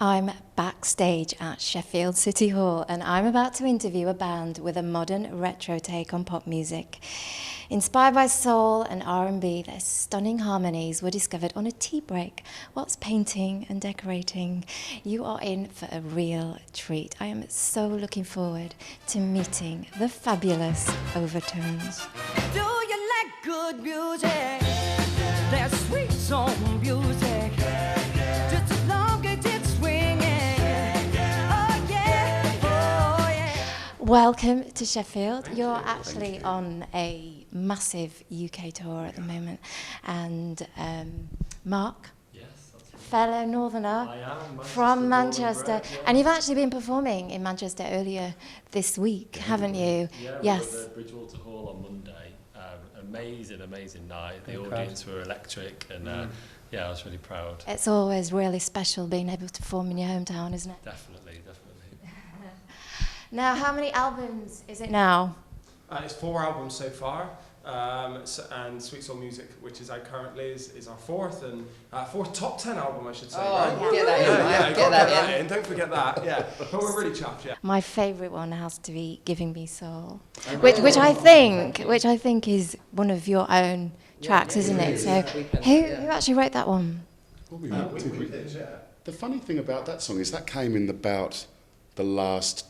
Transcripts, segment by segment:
I'm backstage at Sheffield City Hall and I'm about to interview a band with a modern retro take on pop music. Inspired by soul and R&B, their stunning harmonies were discovered on a tea break whilst painting and decorating. You are in for a real treat. I am so looking forward to meeting the fabulous Overtones. Do you like good music? That sweet soul music. Just as long as it's swinging. Oh yeah, oh yeah. Welcome to Sheffield. You're actually on a massive UK tour at the moment. And Mark, Yes, that's right. fellow Northerner I am from Manchester, Manchester. born and bred, yeah. And you've actually been performing in Manchester earlier this week, haven't you? Yeah, Yes. we were at Bridgewater Hall on Monday. Amazing night. The Incredible. audience were electric, and yeah, I was really proud. It's always really special being able to perform in your hometown, isn't it? Definitely. Now, how many albums is it now? It's 4 albums so far, and Sweet Soul Music, which is out currently, is our fourth top 10 album, I should say. Oh, right? get that in, Yeah, right? get that that in. Don't forget that. Yeah, but we're really chuffed. Yeah. My favourite one has to be "Giving Me Soul," which I think is one of your own tracks, isn't it? So, who actually wrote that one? The funny thing about that song is that came in about the last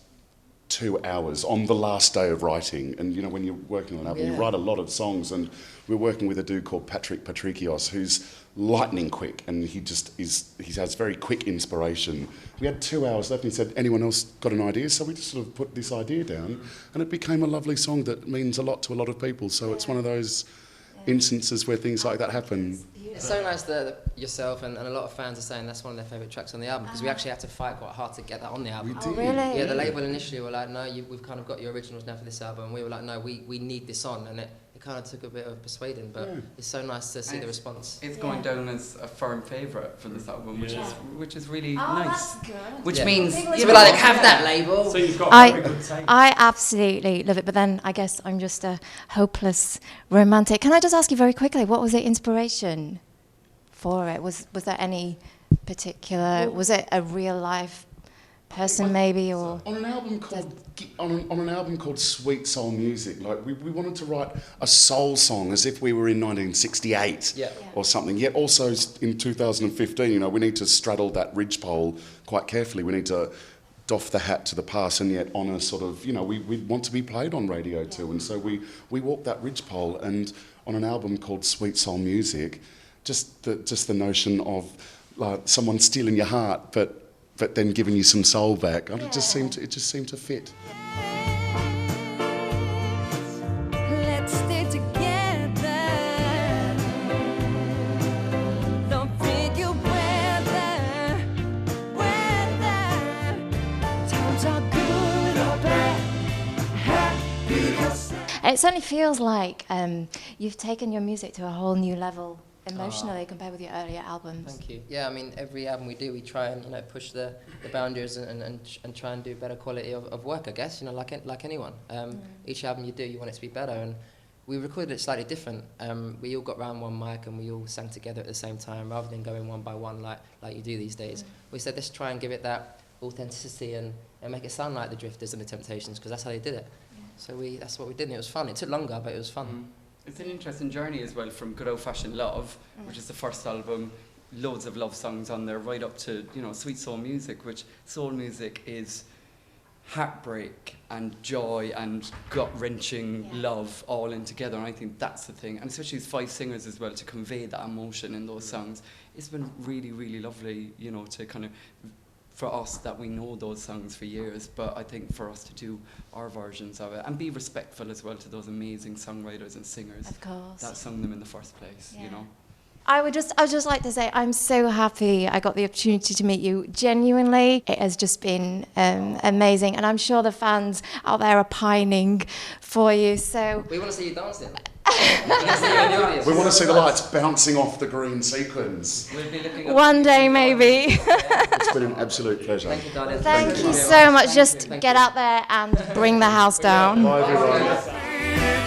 2 hours on the last day of writing. And you know, when you're working on an album, you write a lot of songs, and we're working with a dude called Patrick Patrikios, who's lightning quick, and he has very quick inspiration. We had 2 hours left, and he said, anyone else got an idea? So we just sort of put this idea down, and it became a lovely song that means a lot to a lot of people. So it's one of those instances where things like that happen. It's so nice that yourself and a lot of fans are saying that's one of their favourite tracks on the album, because we actually had to fight quite hard to get that on the album. Oh, really? Yeah, the label initially were like, no, we've kind of got your originals now for this album. And we were like, no, we need this on. And it kind of took a bit of persuading, but it's so nice to see the response. It's going down as a firm favourite for this album, which is really Oh, nice. that's good. Which means you were like, have that label. So you've got very good taste. I absolutely love it, but then I guess I'm just a hopeless romantic. Can I just ask you very quickly, what was the inspiration for it? Was there any particular? Was it a real life person maybe, or On an album called Sweet Soul Music, like we wanted to write a soul song as if we were in 1968 or something. Yet also in 2015, you know, we need to straddle that ridgepole quite carefully. We need to doff the hat to the past, and yet honour sort of, you know, we want to be played on radio too, and so we walk that ridgepole. And on an album called Sweet Soul Music, just the notion of someone stealing your heart, but then giving you some soul back. It just seemed to fit. Let's stay together. Don't figure whether times are good or bad. Happy. it certainly feels like you've taken your music to a whole new level emotionally compared with your earlier albums. Thank you. Yeah, I mean, every album we do, we try and push the boundaries and try and do better quality of work, I guess. Like anyone. Each album you do, you want it to be better, and we recorded it slightly different. We all got round one mic and we all sang together at the same time, rather than going one by one like you do these days. We said, let's try and give it that authenticity and make it sound like the Drifters and the Temptations, because that's how they did it. So that's what we did, and it was fun. It took longer, but it was fun. It's an interesting journey as well, from Good Old Fashioned Love, which is the first album, loads of love songs on there, right up to, you know, Sweet Soul Music, which soul music is heartbreak and joy and gut-wrenching love all in together, and I think that's the thing, and especially as 5 singers as well, to convey that emotion in those songs. It's been really, really lovely, you know, to kind of, for us that we know those songs for years, but I think for us to do our versions of it and be respectful as well to those amazing songwriters and singers Of course. that sung them in the first place, you know. I would just like to say I'm so happy I got the opportunity to meet you. Genuinely, it has just been amazing, and I'm sure the fans out there are pining for you. So We want to see you dancing. We want to see you in the audience. We want to see the lights bouncing off the green sequins. We'll be looking up one to day you. maybe. It's been an absolute pleasure. Thank you, darling. Thank you so much. Just get out there and bring the house down. Bye everyone. Thank you.